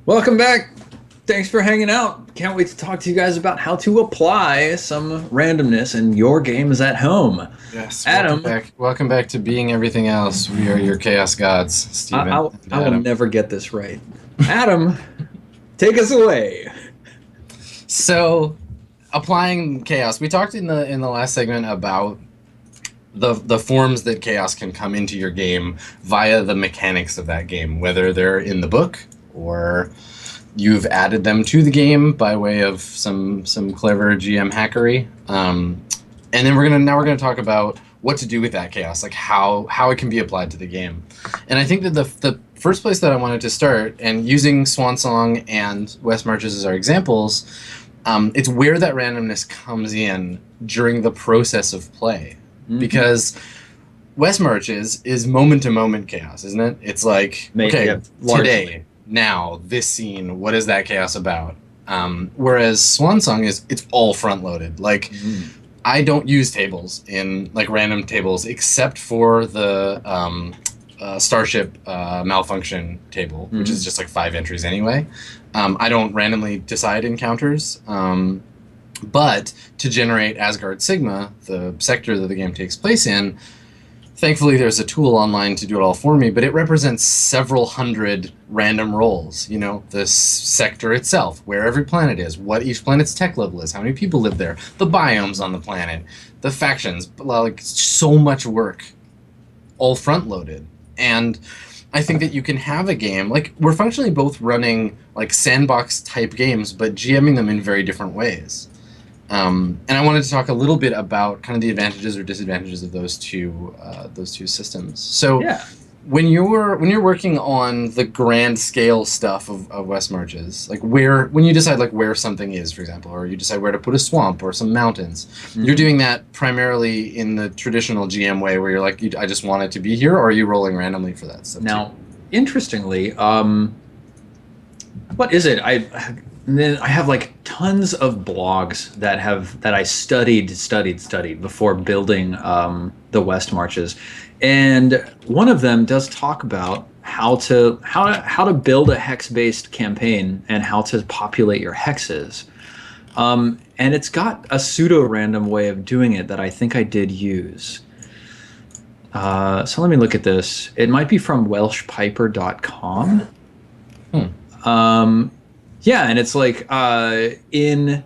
Welcome back. Thanks for hanging out. Can't wait to talk to you guys about how to apply some randomness in your games at home. Yes, welcome Adam, back. Welcome back to being everything else. We are your chaos gods, I, Stephen I, and I will Adam. never get this right. Adam, take us away. So, applying chaos. We talked in the last segment about the forms that chaos can come into your game via the mechanics of that game, whether they're in the book or you've added them to the game by way of some clever GM hackery. And then we're gonna talk about what to do with that chaos, like how it can be applied to the game. And I think that the first place that I wanted to start, and using Swan Song and West Marches as our examples, it's where that randomness comes in during the process of play, because West Marches is moment to moment chaos, isn't it? It's like, okay, today, now, this scene, what is that chaos about? Whereas Swan Song it's all front loaded. Like, I don't use tables in like random tables except for the Starship malfunction table, which is just like 5 entries anyway. I don't randomly decide encounters, but to generate Asgard Sigma, the sector that the game takes place in, thankfully there's a tool online to do it all for me, but it represents several hundred random rolls. You know, the sector itself, where every planet is, what each planet's tech level is, how many people live there, the biomes on the planet, the factions, like so much work, all front loaded. And I think that you can have a game, like we're functionally both running like sandbox type games, but GMing them in very different ways. And I wanted to talk a little bit about kind of the advantages or disadvantages of those two systems. So, Yeah. when you're working on the grand scale stuff of West Marches, like when you decide like where something is, for example, or you decide where to put a swamp or some mountains, you're doing that primarily in the traditional GM way, where you're like, I just want it to be here, or are you rolling randomly for that stuff? Now, interestingly, what is it? I have like tons of blogs that I studied before building the West Marches, and one of them does talk about how to build a hex-based campaign and how to populate your hexes. And it's got a pseudo-random way of doing it that I think I did use. So let me look at this. It might be from welshpiper.com. Yeah, and it's like in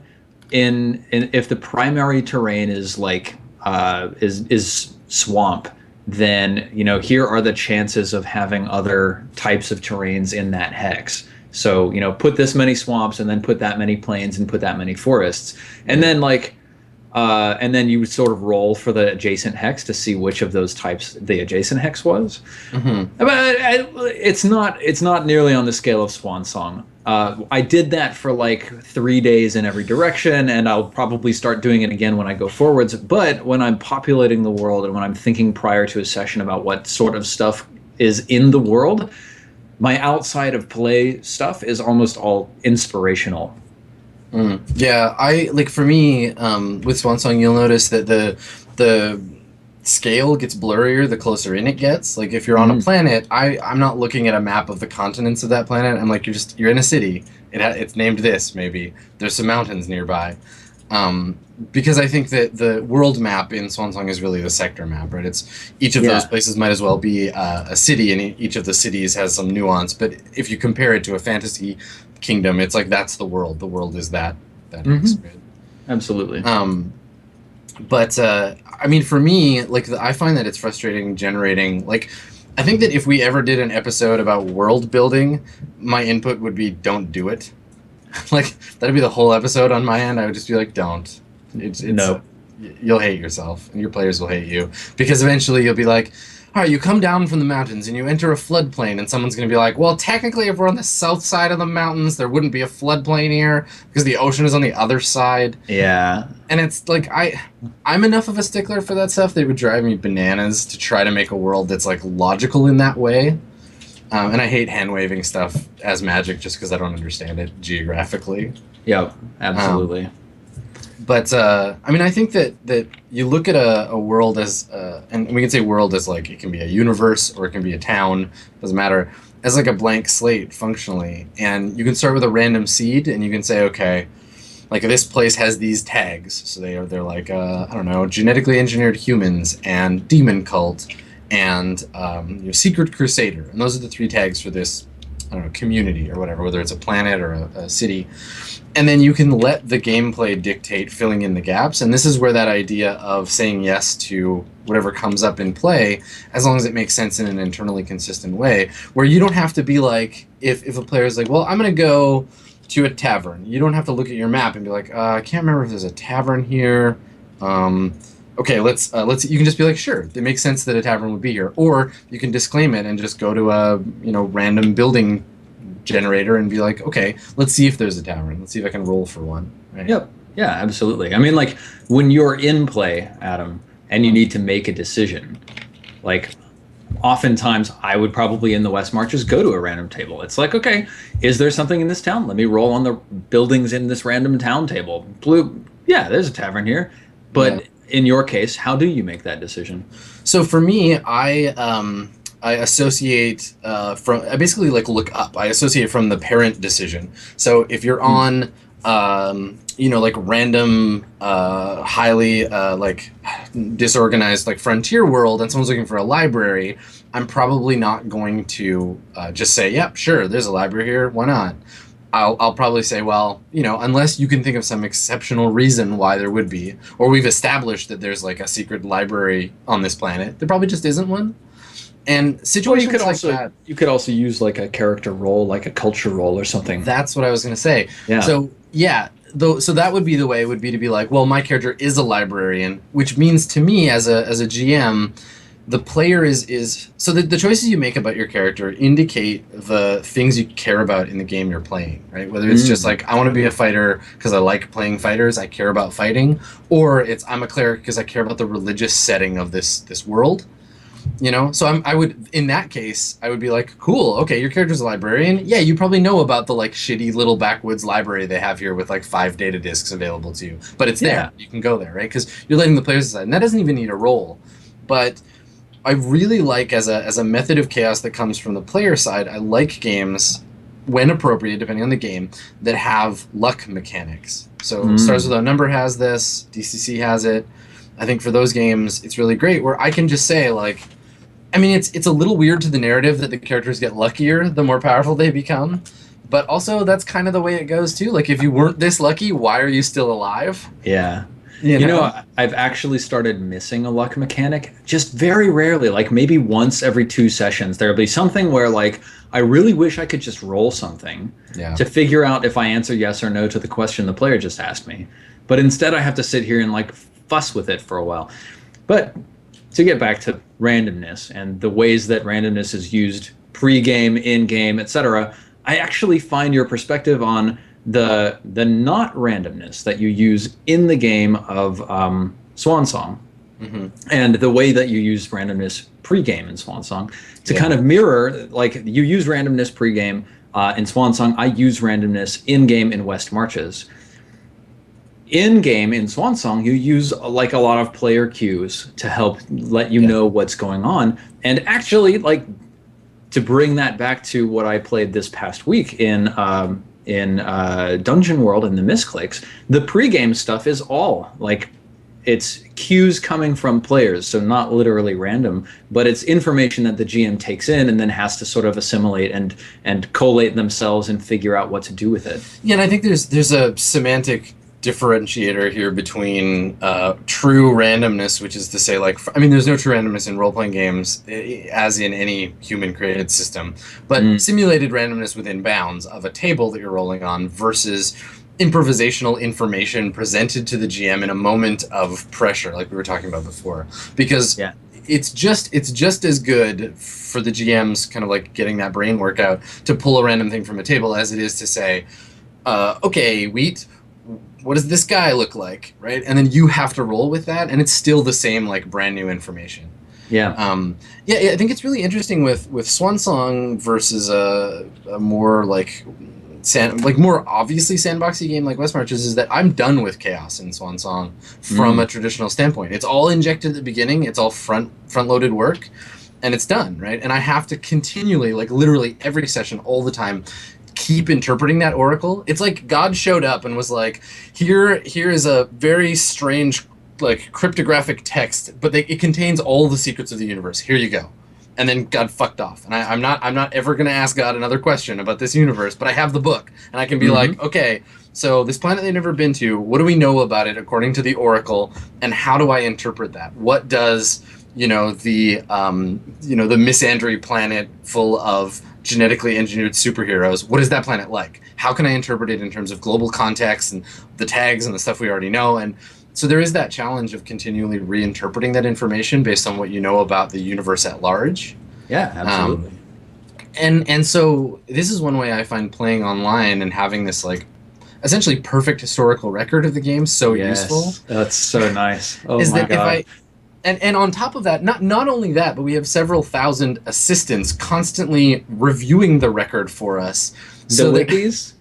if the primary terrain is like is swamp, then here are the chances of having other types of terrains in that hex. So put this many swamps, and then put that many plains, and put that many forests, and then and then you would sort of roll for the adjacent hex to see which of those types the adjacent hex was. But it's not nearly on the scale of Swan Song. I did that for like 3 days in every direction, and I'll probably start doing it again when I go forwards. But when I'm populating the world and when I'm thinking prior to a session about what sort of stuff is in the world, my outside of play stuff is almost all inspirational. Yeah, I like for me with Swan Song, you'll notice that the scale gets blurrier the closer in it gets. Like if you're on a planet, I'm not looking at a map of the continents of that planet. I'm like, you're in a city. It's named this, maybe. There's some mountains nearby. Because I think that the world map in Swan Song is really the sector map, right? It's each of those places might as well be a city, and each of the cities has some nuance. But if you compare it to a fantasy kingdom, it's like that's the world. The world is that hex grid. Absolutely. But I mean, for me, like I find that it's frustrating generating. Like, I think that if we ever did an episode about world building, my input would be don't do it. Like that'd be the whole episode on my end. I would just be like, don't. It's no. You'll hate yourself, and your players will hate you, because eventually you'll be like, all right, you come down from the mountains and you enter a floodplain, and someone's going to be like, well, technically, if we're on the south side of the mountains, there wouldn't be a floodplain here because the ocean is on the other side. Yeah. And it's like, I'm enough of a stickler for that stuff that it would drive me bananas to try to make a world that's like logical in that way. And I hate hand-waving stuff as magic just because I don't understand it geographically. Yep, absolutely. But I mean, I think that you look at a world as, and we can say world as like, it can be a universe or it can be a town, doesn't matter. as like a blank slate functionally, and you can start with a random seed, and you can say, okay, like this place has these tags, so they're like I don't know, genetically engineered humans and demon cult and secret crusader, and those are the 3 tags for this, I don't know, community or whatever, whether it's a planet or a city. And then you can let the gameplay dictate filling in the gaps, and this is where that idea of saying yes to whatever comes up in play, as long as it makes sense in an internally consistent way, where you don't have to be like, if a player is like, well, I'm going to go to a tavern, you don't have to look at your map and be like, I can't remember if there's a tavern here. Okay, let's. You can just be like, sure, it makes sense that a tavern would be here, or you can disclaim it and just go to a random building generator and be like, okay, let's see if there's a tavern. Let's see if I can roll for one. Right? Yep. Yeah, absolutely. I mean, like when you're in play, Adam, and you need to make a decision, like oftentimes I would probably in the West Marches go to a random table. It's like, okay, is there something in this town? Let me roll on the buildings in this random town table. Blue, yeah, there's a tavern here. But in your case, how do you make that decision? So for me, I associate I basically like look up. I associate from the parent decision. So if you're on like random highly like disorganized like frontier world and someone's looking for a library, I'm probably not going to just say, yep, sure, there's a library here, why not? I'll probably say, well, unless you can think of some exceptional reason why there would be, or we've established that there's like a secret library on this planet, there probably just isn't one. And situations that, you could also use like a character role, like a culture role or something. That's what I was going to say. Yeah. So so that would be the way, would be to be like, well, my character is a librarian, which means to me as a GM, the player is so the choices you make about your character indicate the things you care about in the game you're playing, right? Whether it's just like, I want to be a fighter because I like playing fighters, I care about fighting, or it's I'm a cleric because I care about the religious setting of this world. So I would, in that case, I would be like, cool, okay, your character's a librarian. Yeah, you probably know about the like shitty little backwoods library they have here with like 5 data disks available to you, but it's there. You can go there, right? Because you're letting the players decide, and that doesn't even need a roll. But I really like, as a method of chaos that comes from the player side, I like games, when appropriate, depending on the game, that have luck mechanics. So Stars Without Number has this, DCC has it. I think for those games, it's really great, where I can just say, like, I mean, it's a little weird to the narrative that the characters get luckier the more powerful they become, but also that's kind of the way it goes too. Like, if you weren't this lucky, why are you still alive? Yeah. I've actually started missing a luck mechanic just very rarely, like maybe once every 2 sessions. There'll be something where like, I really wish I could just roll something to figure out if I answer yes or no to the question the player just asked me. But instead I have to sit here and like fuss with it for a while. But to get back to randomness and the ways that randomness is used pre-game, in-game, etc., I actually find your perspective on the not randomness that you use in the game of Swan Song, and the way that you use randomness pre-game in Swan Song to kind of mirror, like you use randomness pre-game in Swan Song, I use randomness in-game in West Marches. In-game in Swan Song, you use like a lot of player cues to help let you know what's going on. And actually, like, to bring that back to what I played this past week in Dungeon World and the Misclicks, the pre-game stuff is all like, it's cues coming from players, so not literally random, but it's information that the GM takes in and then has to sort of assimilate and collate themselves and figure out what to do with it. Yeah, and I think there's a semantic differentiator here between true randomness, which is to say, like, I mean, there's no true randomness in role-playing games, as in any human-created system, but simulated randomness within bounds of a table that you're rolling on versus improvisational information presented to the GM in a moment of pressure, like we were talking about before, because it's just as good for the GMs kind of like getting that brain workout to pull a random thing from a table as it is to say, okay, Wheat, what does this guy look like, right? And then you have to roll with that, and it's still the same, like, brand new information. Yeah. I think it's really interesting with Swan Song versus a more like more obviously sandboxy game like West Marches, is that I'm done with chaos in Swan Song from a traditional standpoint. It's all injected at the beginning. It's all front-loaded work. and it's done, right? And I have to continually, like literally every session, all the time, keep interpreting that oracle. It's like God showed up and was like, here is a very strange, like cryptographic text, but it contains all the secrets of the universe. Here you go. And then God fucked off. And I'm not ever gonna ask God another question about this universe, but I have the book, and I can be like, okay, so this planet they've never been to, what do we know about it according to the oracle, and how do I interpret that? What does the misandry planet full of genetically engineered superheroes, what is that planet like? How can I interpret it in terms of global context and the tags and the stuff we already know? And so there is that challenge of continually reinterpreting that information based on what you know about the universe at large. Yeah, absolutely. And so this is one way I find playing online and having this like essentially perfect historical record of the game so useful. That's so nice. Oh is my that God. And on top of that, not only that, but we have several thousand assistants constantly reviewing the record for us. The wikis?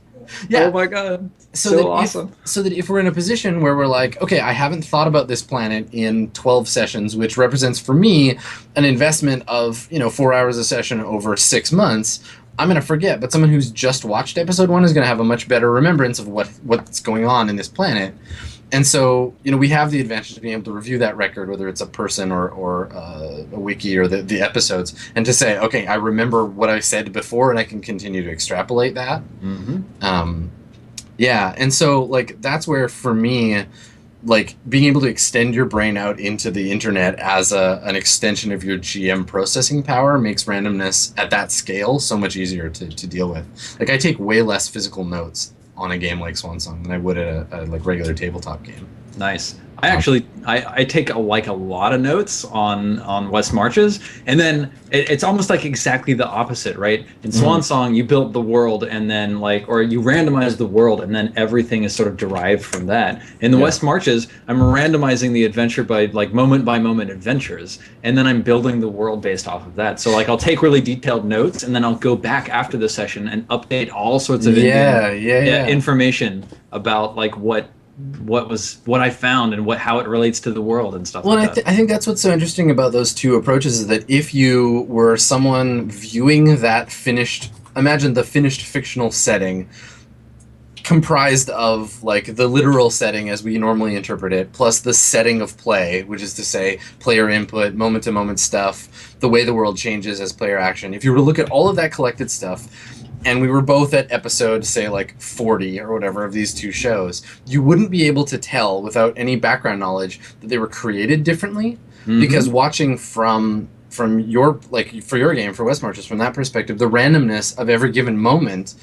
Yeah. Oh my God. So awesome. So that if we're in a position where we're like, okay, I haven't thought about this planet in 12 sessions, which represents for me an investment of 4 hours a session over 6 months, I'm going to forget. But someone who's just watched episode 1 is going to have a much better remembrance of what's going on in this planet. And so, we have the advantage of being able to review that record, whether it's a person or a wiki or the episodes, and to say, okay, I remember what I said before, and I can continue to extrapolate that. Yeah, and so, like, that's where, for me, like, being able to extend your brain out into the internet as an extension of your GM processing power makes randomness at that scale so much easier to deal with. Like, I take way less physical notes on a game like Swansong than I would at a like regular tabletop game. Nice. I actually I take a lot of notes on West Marches, and then it's almost like exactly the opposite, right? In Swansong, you built the world, and then or you randomize the world, and then everything is sort of derived from that. In the West Marches, I'm randomizing the adventure by like moment by moment adventures, and then I'm building the world based off of that. So like I'll take really detailed notes, and then I'll go back after the session and update all sorts of information about like what I found and how it relates to the world and stuff like that. I think that's what's so interesting about those two approaches, is that if you were someone viewing that imagine the finished fictional setting comprised of like the literal setting as we normally interpret it, plus the setting of play, which is to say player input, moment to moment stuff, the way the world changes as player action. If you were to look at all of that collected stuff, and we were both at episode, say, like 40 or whatever of these two shows, you wouldn't be able to tell without any background knowledge that they were created differently. Because watching from your, like for your game, for West Marches, from that perspective, the randomness of every given moment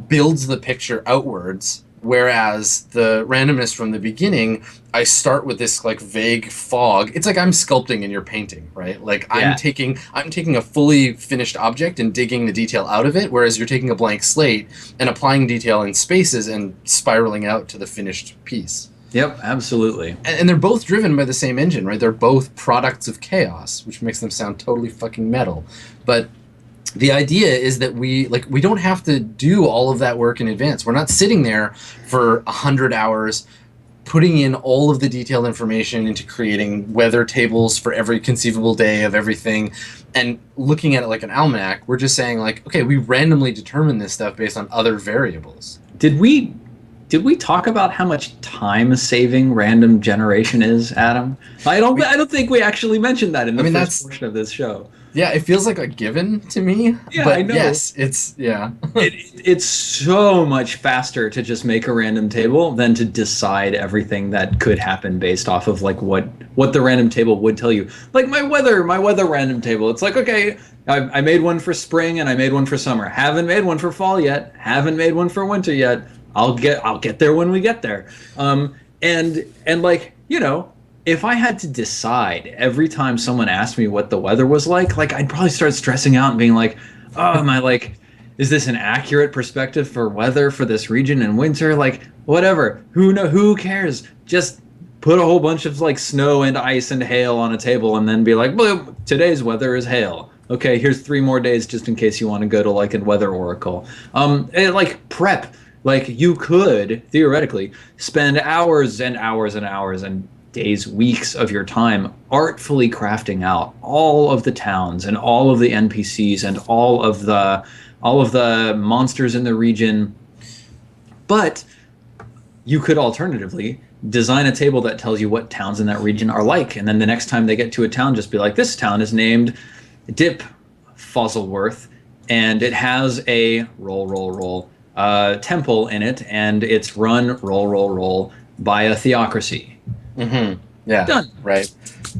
builds the picture outwards. Whereas the randomness from the beginning, I start with this like vague fog. It's like I'm sculpting and you're painting, right? Like I'm taking a fully finished object and digging the detail out of it, whereas you're taking a blank slate and applying detail in spaces and spiraling out to the finished piece. Yep, absolutely. And they're both driven by the same engine, right? They're both products of chaos, which makes them sound totally fucking metal. But the idea is that we don't have to do all of that work in advance. We're not sitting there for 100 hours putting in all of the detailed information into creating weather tables for every conceivable day of everything and looking at it like an almanac. We're just saying like, okay, we randomly determine this stuff based on other variables. Did we talk about how much time saving random generation is, Adam? I don't think we actually mentioned that in the first portion of this show. Yeah, it feels like a given to me. Yeah, but I know. Yes, it's it's so much faster to just make a random table than to decide everything that could happen based off of like what the random table would tell you. Like my weather random table. It's like, okay, I made one for spring and I made one for summer. Haven't made one for fall yet. Haven't made one for winter yet. I'll get there when we get there. And like, if I had to decide every time someone asked me what the weather was like I'd probably start stressing out and being like, oh, am I like, is this an accurate perspective for weather for this region in winter? Like, whatever. Who cares? Just put a whole bunch of like snow and ice and hail on a table and then be like, well, today's weather is hail. Okay, here's 3 more days just in case you want to go to like a weather oracle. And like prep. Like you could theoretically spend hours and hours and hours and days, weeks of your time artfully crafting out all of the towns and all of the NPCs and all of the monsters in the region. But you could alternatively design a table that tells you what towns in that region are like, and then the next time they get to a town, just be like, this town is named Dip Fossilworth, and it has a roll temple in it, and it's run roll by a theocracy. Mm-hmm. Yeah. Done. Right.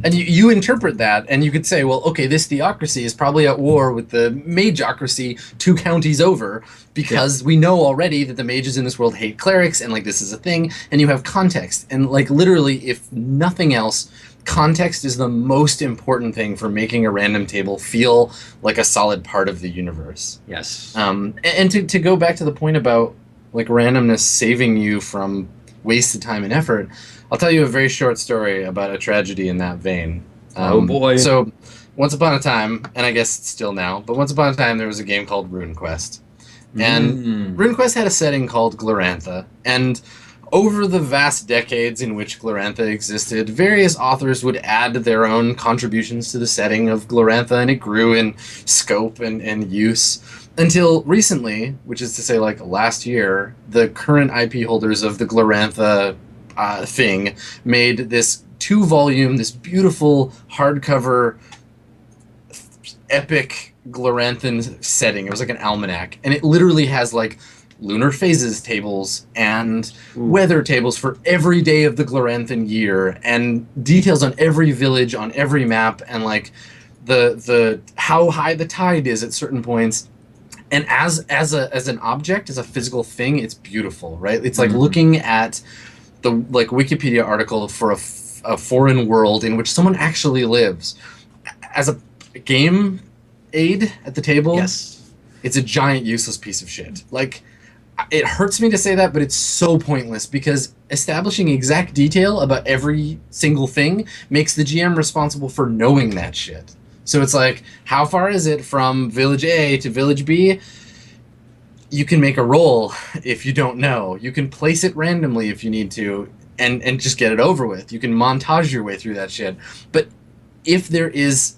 And you interpret that, and you could say, well, okay, this theocracy is probably at war with the mageocracy 2 counties over, because we know already that the mages in this world hate clerics, and like this is a thing, and you have context. And like literally, if nothing else, context is the most important thing for making a random table feel like a solid part of the universe. Yes. And to go back to the point about like randomness saving you from wasted time and effort, I'll tell you a very short story about a tragedy in that vein. Oh boy. So, once upon a time, and I guess it's still now, but once upon a time there was a game called RuneQuest. And RuneQuest had a setting called Glorantha, and over the vast decades in which Glorantha existed, various authors would add their own contributions to the setting of Glorantha, and it grew in scope and use. Until recently, which is to say like last year, the current IP holders of the Glorantha thing made this 2-volume, this beautiful hardcover epic Gloranthan setting. It was like an almanac, and it literally has like lunar phases tables and weather tables for every day of the Gloranthan year, and details on every village on every map, and like the how high the tide is at certain points. And as an object, as a physical thing, it's beautiful, right? It's like looking at the like Wikipedia article for a foreign world in which someone actually lives. As a game aid at the table, yes, it's a giant useless piece of shit. Like, it hurts me to say that, but it's so pointless, because establishing exact detail about every single thing makes the GM responsible for knowing that shit. So it's like, how far is it from village A to village B? You can make a roll if you don't know. You can place it randomly if you need to, and just get it over with. You can montage your way through that shit. But if there is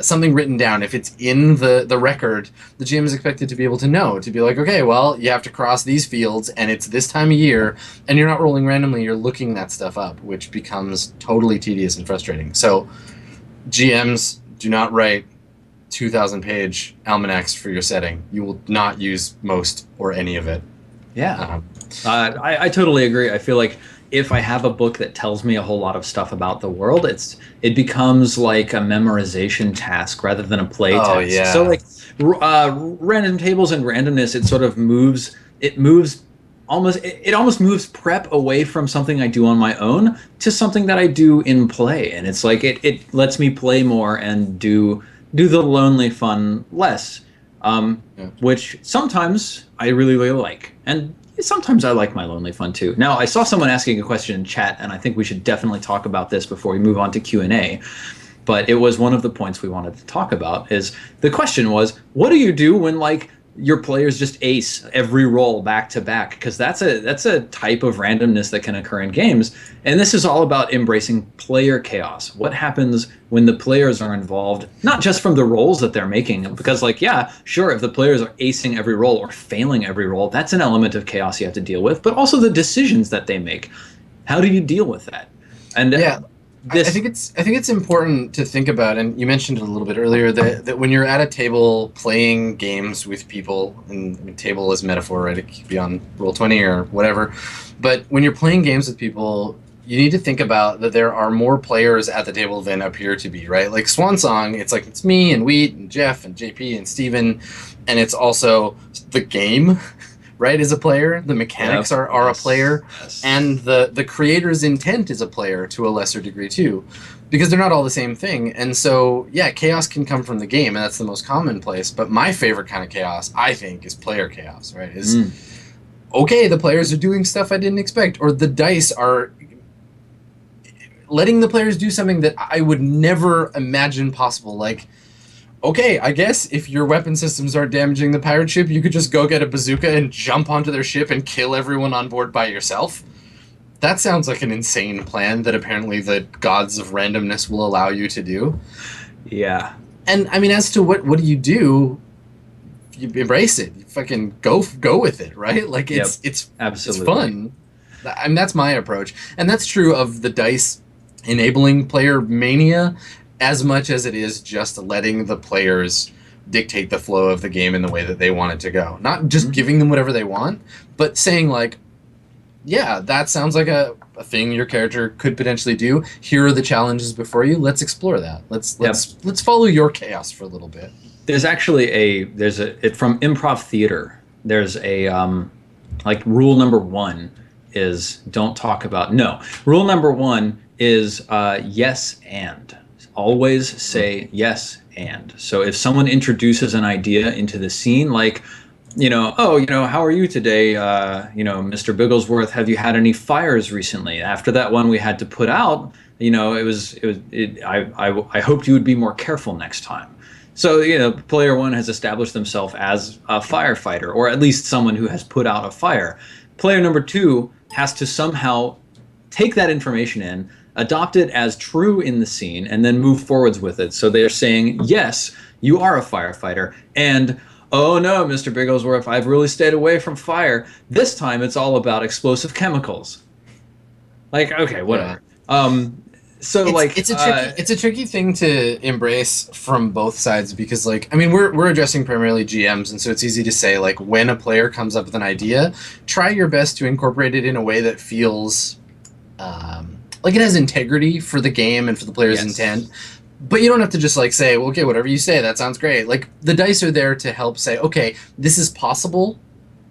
something written down, if it's in the record, the GM is expected to be able to know, to be like, okay, well, you have to cross these fields, and it's this time of year, and you're not rolling randomly, you're looking that stuff up, which becomes totally tedious and frustrating. So GMs, do not write 2,000-page almanacs for your setting. You will not use most or any of it. Yeah. I totally agree. I feel like if I have a book that tells me a whole lot of stuff about the world, it becomes like a memorization task rather than a play task. Yeah. So like random tables and randomness, it almost moves prep away from something I do on my own to something that I do in play. And it's like it lets me play more and do the lonely fun less, which sometimes I really like. And sometimes I like my lonely fun too. Now, I saw someone asking a question in chat, and I think we should definitely talk about this before we move on to Q&A. But it was one of the points we wanted to talk about. Is the question was, what do you do when like your players just ace every roll back to back? Because that's a type of randomness that can occur in games, and this is all about embracing player chaos. What happens when the players are involved, not just from the rolls that they're making, because like, yeah, sure, if the players are acing every roll or failing every roll, that's an element of chaos you have to deal with, but also the decisions that they make. How do you deal with that? And yeah. I think it's important to think about, and you mentioned it a little bit earlier, that when you're at a table playing games with people, and I mean, table is metaphor, right? It could be on Roll20 or whatever, but when you're playing games with people, you need to think about that there are more players at the table than appear to be, right? Like Swan Song, it's like it's me and Wheat and Jeff and JP and Steven, and it's also the game, right, is a player. The mechanics are a player. Yes. And the creator's intent is a player to a lesser degree too, because they're not all the same thing. And so, yeah, chaos can come from the game, and that's the most commonplace. But my favorite kind of chaos, I think, is player chaos, right? Okay, the players are doing stuff I didn't expect, or the dice are letting the players do something that I would never imagine possible. Like, okay, I guess if your weapon systems aren't damaging the pirate ship, you could just go get a bazooka and jump onto their ship and kill everyone on board by yourself. That sounds like an insane plan that apparently the gods of randomness will allow you to do. Yeah. And I mean, as to what do, you embrace it. You fucking go with it, right? Like Yep. it's Absolutely. fun. I mean, that's my approach, and that's true of the dice enabling player mania as much as it is just letting the players dictate the flow of the game in the way that they want it to go. Not just giving them whatever they want, but saying like, yeah, that sounds like a thing your character could potentially do. Here are the challenges before you. Let's explore that. Let's follow your chaos for a little bit. There's actually from improv theater. There's a like rule number 1 is don't talk about no. Rule number 1 is yes and. Always say yes and. So if someone introduces an idea into the scene, like, how are you today? Mr. Bigglesworth, have you had any fires recently? After that one we had to put out, I hoped you would be more careful next time. So, player 1 has established themselves as a firefighter, or at least someone who has put out a fire. Player number 2 has to somehow take that information in, adopt it as true in the scene, and then move forwards with it. So they're saying, yes, you are a firefighter, and oh no, Mr. Bigglesworth, I've really stayed away from fire. This time it's all about explosive chemicals. Like, okay, whatever. Yeah. It's a tricky thing to embrace from both sides because, like, I mean, we're addressing primarily GMs, and so it's easy to say, like, when a player comes up with an idea, try your best to incorporate it in a way that feels like it has integrity for the game and for the player's intent. But you don't have to just like say, well, okay, whatever you say, that sounds great. Like, the dice are there to help say, okay, this is possible,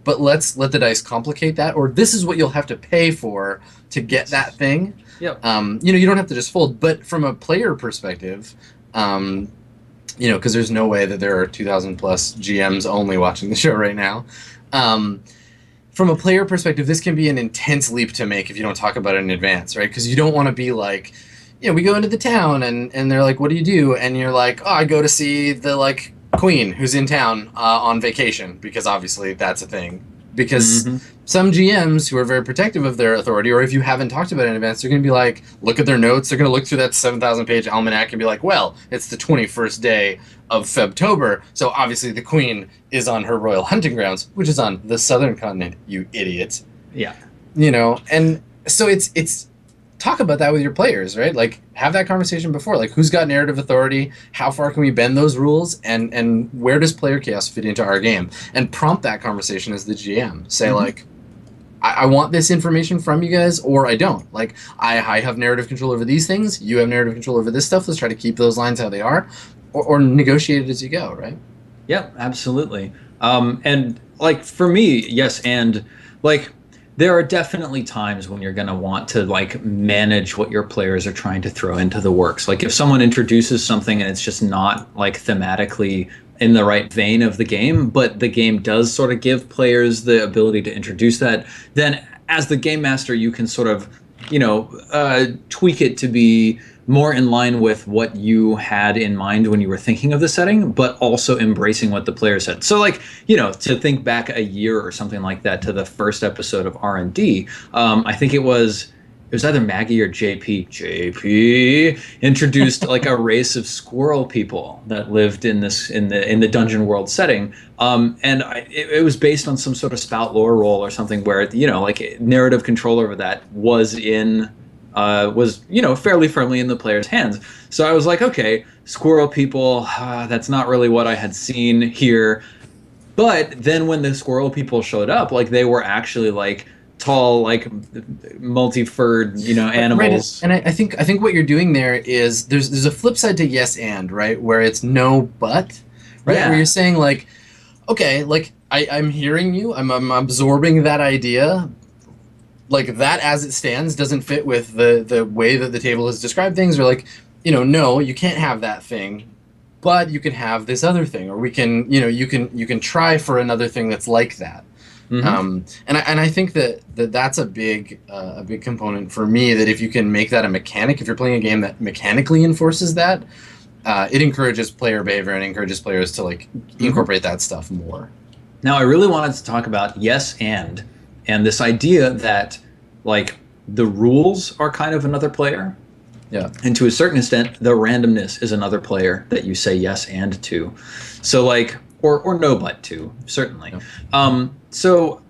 but let's let the dice complicate that, or this is what you'll have to pay for to get that thing. Yep. You don't have to just fold. But from a player perspective, because there's no way that there are 2,000 plus GMs only watching the show right now. From a player perspective, this can be an intense leap to make if you don't talk about it in advance, right? Because you don't want to be like, we go into the town and they're like, what do you do? And you're like, oh, I go to see the like queen who's in town on vacation, because obviously that's a thing. Because some GMs who are very protective of their authority, or if you haven't talked about it in advance, they're going to be like, look at their notes. They're going to look through that 7,000 page almanac and be like, well, it's the 21st day of Febtober, so obviously the queen is on her royal hunting grounds, which is on the southern continent, you idiot. Yeah. And so it's talk about that with your players, right? Like, have that conversation before. Like, who's got narrative authority? How far can we bend those rules? And where does player chaos fit into our game? And prompt that conversation as the GM. Say, like, I want this information from you guys, or I don't. Like, I have narrative control over these things. You have narrative control over this stuff. Let's try to keep those lines how they are. Or negotiate it as you go, right? Yep, absolutely. And, like, for me, yes, and, like, there are definitely times when you're going to want to like manage what your players are trying to throw into the works. Like if someone introduces something and it's just not like thematically in the right vein of the game, but the game does sort of give players the ability to introduce that, then as the game master, you can sort of, tweak it to be more in line with what you had in mind when you were thinking of the setting, but also embracing what the player said. So like, to think back a year or something like that to the first episode of R&D, I think it was either Maggie or JP introduced like a race of squirrel people that lived in the dungeon world setting. It was based on some sort of spout lore role or something where, like narrative control over that was fairly firmly in the player's hands. So I was like, okay, squirrel people, that's not really what I had seen here. But then when the squirrel people showed up, like they were actually like tall, like multi-furred, animals. Right. And I think what you're doing there is there's a flip side to yes and, right? Where it's no but, right? Yeah. Where you're saying like, okay, like I'm hearing you, I'm absorbing that idea. Like that as it stands doesn't fit with the way that the table has described things, or like, no, you can't have that thing, but you can have this other thing, or we can, you can try for another thing that's like that. And I think that's a big component for me, that if you can make that a mechanic, if you're playing a game that mechanically enforces that, it encourages player behavior and encourages players to like incorporate that stuff more. Now, I really wanted to talk about yes and this idea that like the rules are kind of another player. Yeah. And to a certain extent, the randomness is another player that you say yes and to. So like, or no but to, certainly. Yeah. So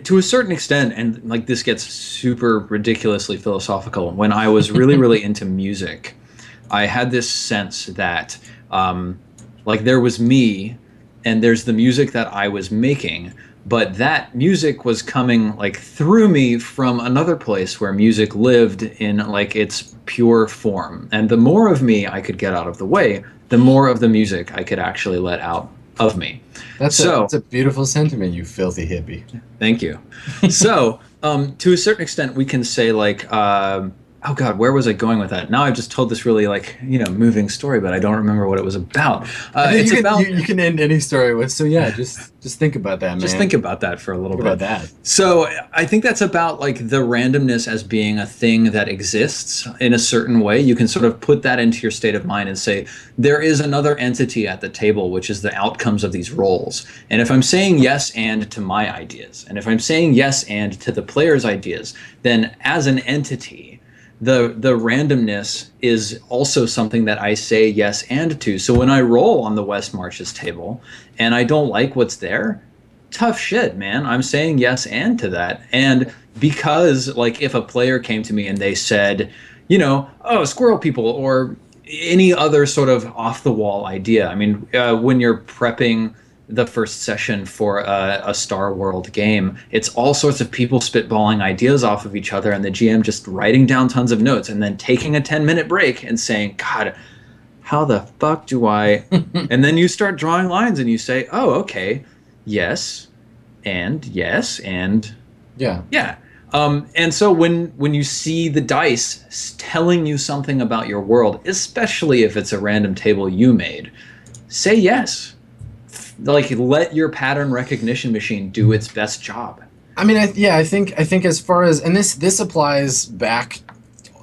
to a certain extent, and like this gets super ridiculously philosophical, when I was really, really into music, I had this sense that like there was me and there's the music that I was making, but that music was coming like through me from another place where music lived in like its pure form. And the more of me I could get out of the way, the more of the music I could actually let out of me. That's a beautiful sentiment, you filthy hippie. Thank you. So, to a certain extent, we can say like, oh God, where was I going with that? Now I've just told this really like moving story, but I don't remember what it was about. You can end any story with. So yeah, just think about that, man. Just think about that for a little bit. About that. So I think that's about like the randomness as being a thing that exists in a certain way. You can sort of put that into your state of mind and say, there is another entity at the table, which is the outcomes of these roles. And if I'm saying yes and to my ideas, and if I'm saying yes and to the player's ideas, then as an entity, the randomness is also something that I say yes and to. So when I roll on the West Marches table and I don't like what's there, tough shit, man. I'm saying yes and to that. And because like if a player came to me and they said, oh, squirrel people or any other sort of off the wall idea. I mean, when you're prepping the first session for a Star World game, it's all sorts of people spitballing ideas off of each other and the GM just writing down tons of notes and then taking a 10-minute break and saying, God, how the fuck do I? And then you start drawing lines and you say, oh, okay, yes, and yeah. And so when you see the dice telling you something about your world, especially if it's a random table you made, say yes. Like let your pattern recognition machine do its best job. I mean, I think as far as, and this applies back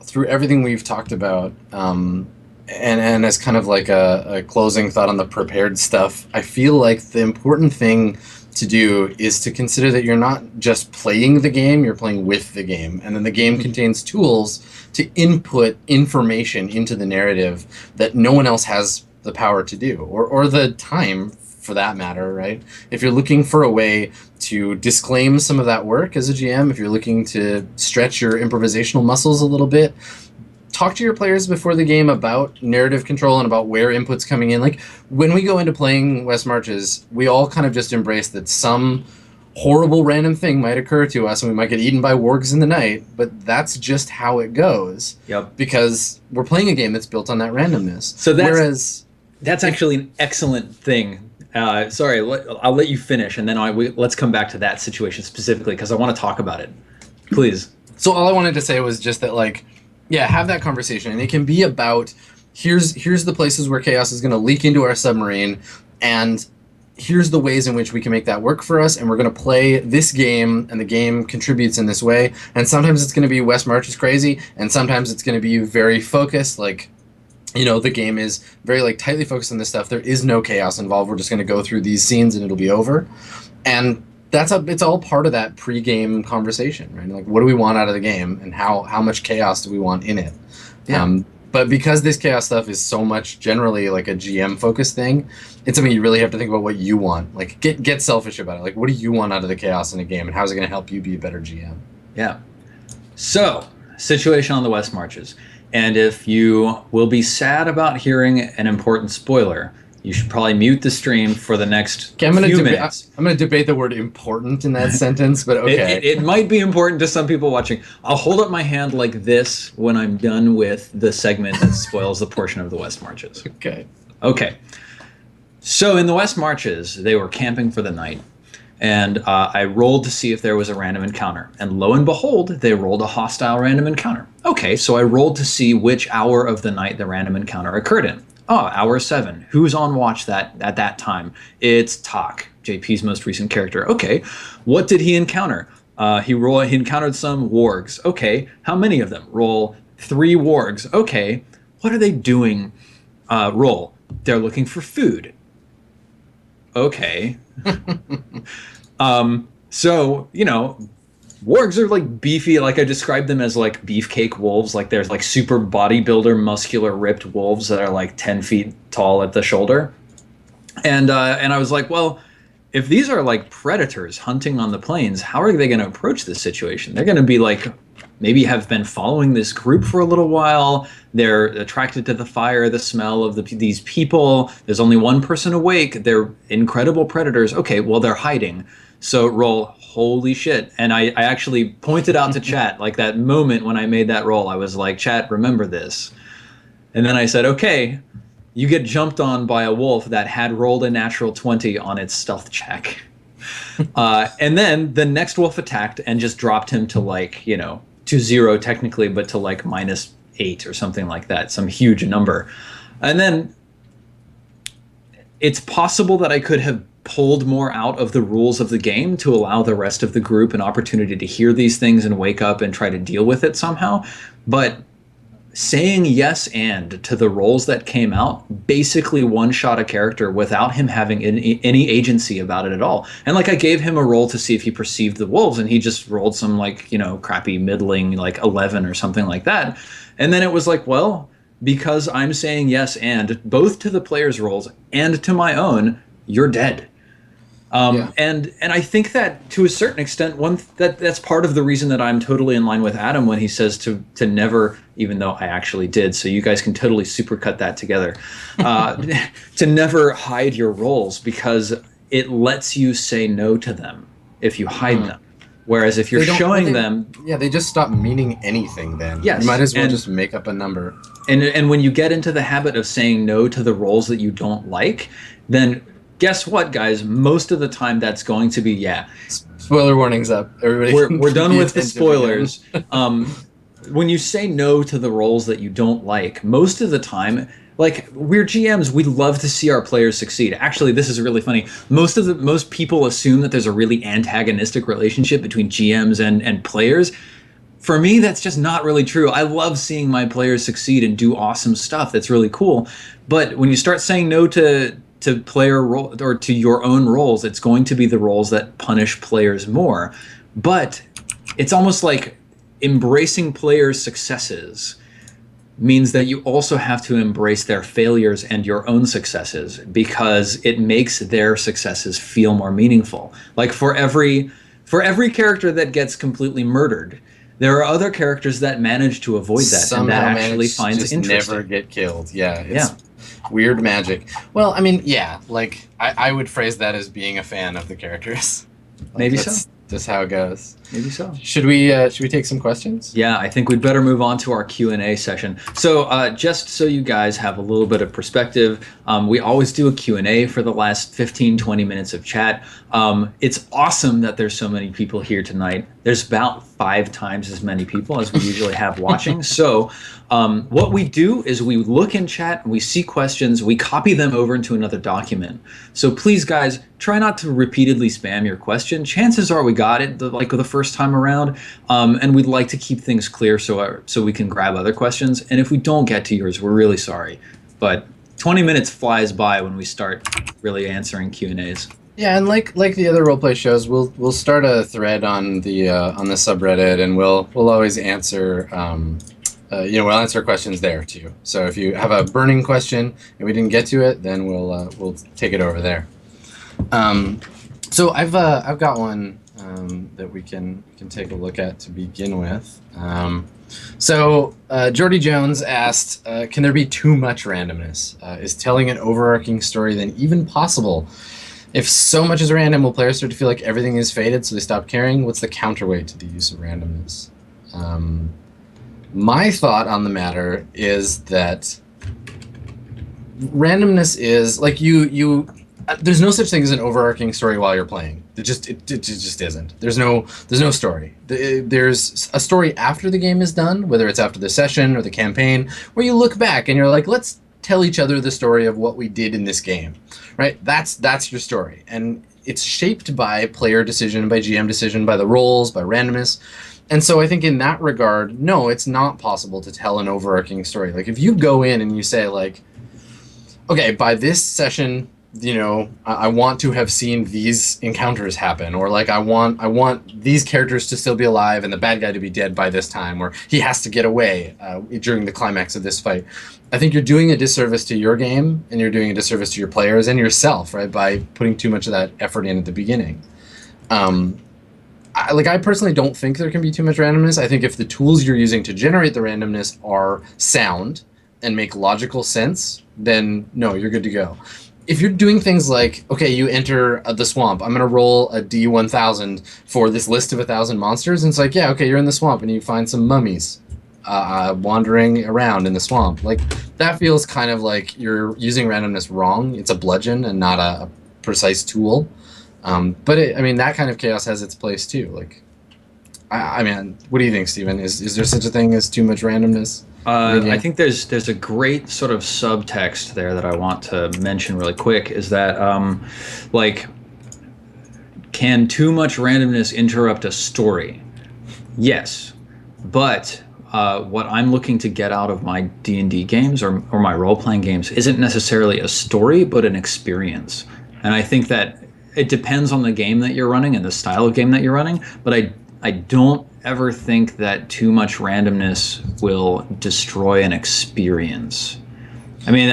through everything we've talked about, and as kind of like a closing thought on the prepared stuff, I feel like the important thing to do is to consider that you're not just playing the game, you're playing with the game, and then the game contains tools to input information into the narrative that no one else has the power to do, or the time for that matter, right? If you're looking for a way to disclaim some of that work as a GM, if you're looking to stretch your improvisational muscles a little bit, talk to your players before the game about narrative control and about where input's coming in. Like when we go into playing West Marches, we all kind of just embrace that some horrible random thing might occur to us and we might get eaten by wargs in the night, but that's just how it goes. Yep. Because we're playing a game that's built on that randomness. So that's actually an excellent thing. Sorry, I'll let you finish, and then let's come back to that situation specifically because I want to talk about it. Please. So all I wanted to say was just that, like, yeah, have that conversation, and it can be about here's the places where chaos is going to leak into our submarine, and here's the ways in which we can make that work for us, and we're going to play this game, and the game contributes in this way. And sometimes it's going to be West March is crazy, and sometimes it's going to be very focused, like, the game is very like tightly focused on this stuff. There is no chaos involved. We're just going to go through these scenes and it'll be over. And it's all part of that pre-game conversation, right? Like, what do we want out of the game, and how much chaos do we want in it? Yeah. But because this chaos stuff is so much generally like a GM focused thing, it's something you really have to think about what you want. Like get selfish about it. Like, what do you want out of the chaos in a game, and how's it going to help you be a better GM? Yeah. So, situation on the West Marches. And if you will be sad about hearing an important spoiler, you should probably mute the stream for the next few minutes. I'm going to debate the word important in that sentence, but okay. It might be important to some people watching. I'll hold up my hand like this when I'm done with the segment that spoils the portion of the West Marches. Okay. So in the West Marches, they were camping for the night. And I rolled to see if there was a random encounter. And lo and behold, they rolled a hostile random encounter. Okay, so I rolled to see which hour of the night the random encounter occurred in. Oh, hour 7. Who's on watch at that time? It's Tak, JP's most recent character. Okay, what did he encounter? He encountered some wargs. Okay, how many of them? Roll 3 wargs. Okay, what are they doing? Roll. They're looking for food. Okay. So, Wargs are like beefy, like I described them as like beefcake wolves. Like there's like super bodybuilder, muscular, ripped wolves that are like 10 feet tall at the shoulder. And I was like, well, if these are like predators hunting on the plains, how are they going to approach this situation? They're going to be like, maybe have been following this group for a little while. They're attracted to the fire, the smell of these people. There's only one person awake. They're incredible predators. Okay, well, they're hiding. So roll, holy shit. And I actually pointed out to chat, like that moment when I made that roll, I was like, chat, remember this. And then I said, okay, you get jumped on by a wolf that had rolled a natural 20 on its stealth check. And then the next wolf attacked and just dropped him to like, to 0 technically, but to like -8 or something like that, some huge number. And then it's possible that I could have pulled more out of the rules of the game to allow the rest of the group an opportunity to hear these things and wake up and try to deal with it somehow. But saying yes and to the rolls that came out basically one-shot a character without him having any agency about it at all. And like I gave him a roll to see if he perceived the wolves, and he just rolled some like, crappy middling like 11 or something like that. And then it was like, well, because I'm saying yes and both to the players' rolls and to my own, you're dead. And I think that to a certain extent, that's part of the reason that I'm totally in line with Adam when he says to never, even though I actually did, so you guys can totally supercut that together, to never hide your roles, because it lets you say no to them if you hide them. Whereas if you're showing them... Yeah, they just stop meaning anything then. Yes. You might as well just make up a number. And when you get into the habit of saying no to the roles that you don't like, then... guess what, guys? Most of the time, that's going to be Spoiler warnings up. Everybody, we're done with the spoilers. When you say no to the roles that you don't like, most of the time, like we're GMs, we love to see our players succeed. Actually, this is really funny. Most people assume that there's a really antagonistic relationship between GMs and players. For me, that's just not really true. I love seeing my players succeed and do awesome stuff. That's really cool. But when you start saying no to player role or to your own roles, it's going to be the roles that punish players more. But it's almost like embracing players' successes means that you also have to embrace their failures and your own successes, because it makes their successes feel more meaningful. Like for every character that gets completely murdered, there are other characters that manage to avoid that. Somehow and that actually finds just interesting. Never get killed. Yeah. Weird magic. Well, I mean, yeah, like I would phrase that as being a fan of the characters. Maybe that's so. Just how it goes. Maybe so. Should we take some questions? Yeah, I think we'd better move on to our Q&A session. So just so you guys have a little bit of perspective, we always do a Q&A for the last 15, 20 minutes of chat. It's awesome that there's so many people here tonight. There's about 5 times as many people as we usually have watching. So what we do is we look in chat, we see questions, we copy them over into another document. So please, guys, try not to repeatedly spam your question. Chances are we got it the first time around, and we'd like to keep things clear so we can grab other questions. And if we don't get to yours, we're really sorry. But 20 minutes flies by when we start really answering Q&As. Yeah, and like the other roleplay shows, we'll start a thread on the subreddit, and we'll always answer we'll answer questions there too. So if you have a burning question and we didn't get to it, then we'll take it over there. So I've got one that we can take a look at to begin with. So Jordy Jones asked, can there be too much randomness? Is telling an overarching story then even possible? If so much is random, will players start to feel like everything is fated, so they stop caring? What's the counterweight to the use of randomness? My thought on the matter is that randomness is like you there's no such thing as an overarching story while you're playing. It just isn't. There's no story. There's a story after the game is done, whether it's after the session or the campaign, where you look back and you're like, let's tell each other the story of what we did in this game, right? That's your story, and it's shaped by player decision, by GM decision, by the roles, by randomness. And so I think in that regard, no, it's not possible to tell an overarching story. Like if you go in and you say like, okay, by this session, you know, I want to have seen these encounters happen, or like I want these characters to still be alive and the bad guy to be dead by this time, or he has to get away during the climax of this fight. I think you're doing a disservice to your game, and you're doing a disservice to your players and yourself, right, by putting too much of that effort in at the beginning. I personally don't think there can be too much randomness. I think if the tools you're using to generate the randomness are sound and make logical sense, then no, you're good to go. If you're doing things like, okay, you enter the swamp, I'm going to roll a D1000 for this list of 1,000 monsters, and it's like, yeah, okay, you're in the swamp, and you find some mummies wandering around in the swamp. Like, that feels kind of like you're using randomness wrong. It's a bludgeon and not a precise tool. But that kind of chaos has its place too. Like, I mean, what do you think, Steven? Is there such a thing as too much randomness? I think there's a great sort of subtext there that I want to mention really quick. Is that can too much randomness interrupt a story? Yes, but what I'm looking to get out of my D&D games or my role-playing games isn't necessarily a story, but an experience. And I think that it depends on the game that you're running and the style of game that you're running, but I don't ever think that too much randomness will destroy an experience. I mean,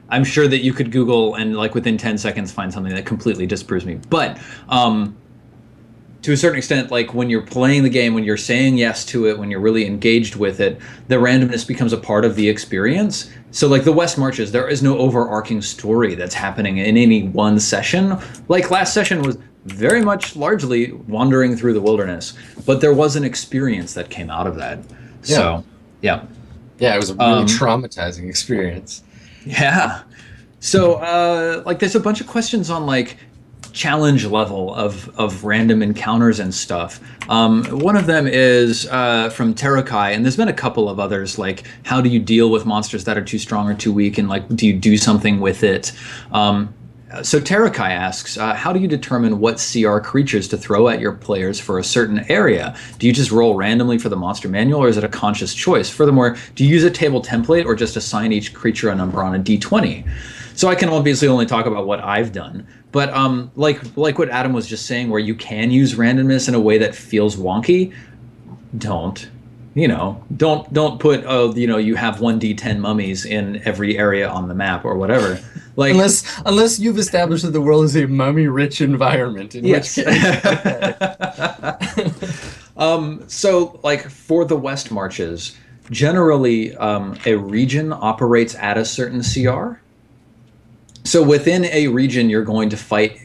I'm sure that you could Google and like within 10 seconds find something that completely disproves me. But to a certain extent, like when you're playing the game, when you're saying yes to it, when you're really engaged with it, the randomness becomes a part of the experience. So like the West Marches, there is no overarching story that's happening in any one session. Like last session was very much largely wandering through the wilderness, but there was an experience that came out of that. Yeah. So, yeah. Yeah, it was a really traumatizing experience. Yeah. So, there's a bunch of questions on, like, challenge level of random encounters and stuff. One of them is from Terakai, and there's been a couple of others, like, how do you deal with monsters that are too strong or too weak, and, like, do you do something with it? So Terakai asks, how do you determine what CR creatures to throw at your players for a certain area? Do you just roll randomly for the monster manual, or is it a conscious choice? Furthermore, do you use a table template or just assign each creature a number on a d20? So I can obviously only talk about what I've done, but like what Adam was just saying, where you can use randomness in a way that feels wonky, don't. Don't put, you have 1d10 mummies in every area on the map or whatever. Like unless you've established that the world is a mummy-rich environment, in yes. which case. So, like, for the West Marches, generally a region operates at a certain CR. So within a region, you're going to fight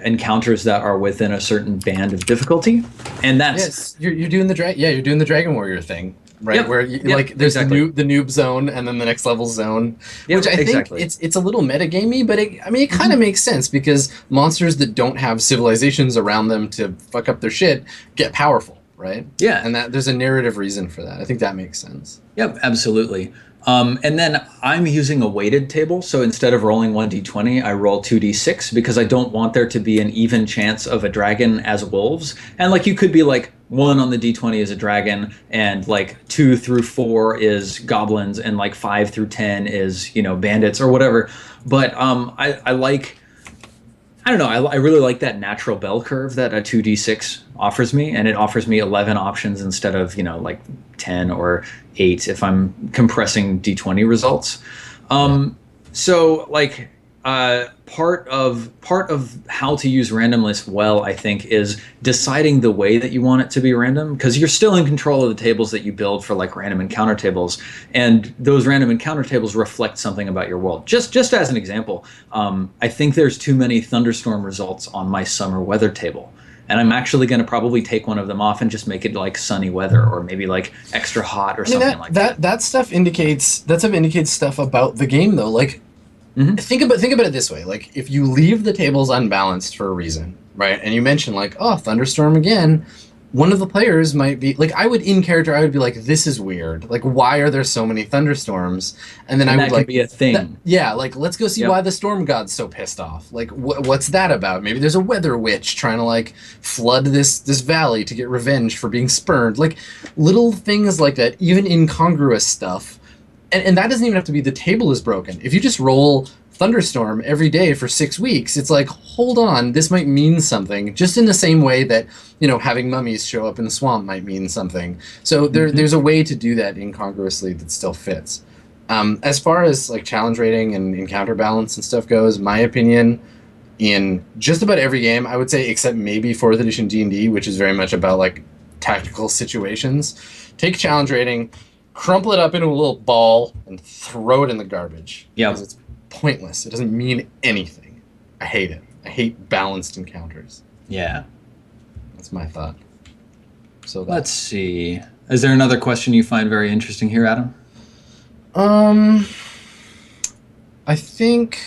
encounters that are within a certain band of difficulty, and that's you're doing the you're doing the Dragon Warrior thing, right? Yep. Where there's the noob zone and then the next level zone, which I think it's a little metagamey, but it kind of makes sense because monsters that don't have civilizations around them to fuck up their shit get powerful, right? Yeah, and that there's a narrative reason for that. I think that makes sense. Yep, absolutely. And then I'm using a weighted table, so instead of rolling 1d20, I roll 2d6 because I don't want there to be an even chance of a dragon as wolves. And like you could be like 1 on the d20 is a dragon, and like 2 through 4 is goblins, and like 5 through 10 is bandits or whatever. But I really like that natural bell curve that a 2d6 offers me, and it offers me 11 options instead of, like 10 or 8 if I'm compressing d20 results. So like part of how to use randomness well, I think, is deciding the way that you want it to be random, because you're still in control of the tables that you build for like random encounter tables, and those random encounter tables reflect something about your world. Just as an example, I think there's too many thunderstorm results on my summer weather table, and I'm actually going to probably take one of them off and just make it like sunny weather, or maybe like extra hot or something like that. That stuff indicates stuff about the game, though. Like, think about it this way: like, if you leave the tables unbalanced for a reason, right? And you mention like, oh, thunderstorm again. One of the players might be like, I would be like, this is weird. Like, why are there so many thunderstorms? And then I would like be a thing. Like, let's go see why the storm god's so pissed off. Like, what's that about? Maybe there's a weather witch trying to like flood this valley to get revenge for being spurned. Like, little things like that, even incongruous stuff. And that doesn't even have to be the table is broken. If you just roll thunderstorm every day for 6 weeks, it's like, hold on, this might mean something, just in the same way that, you know, having mummies show up in the swamp might mean something. So there's a way to do that incongruously that still fits. As far as like challenge rating and encounter balance and stuff goes, my opinion, in just about every game, I would say, except maybe 4th edition D&D, which is very much about like tactical situations, take challenge rating, crumple it up into a little ball, and throw it in the garbage. Yeah. Because it's pointless. It doesn't mean anything. I hate it. I hate balanced encounters. Yeah. That's my thought. So let's see. Is there another question you find very interesting here, Adam? I think,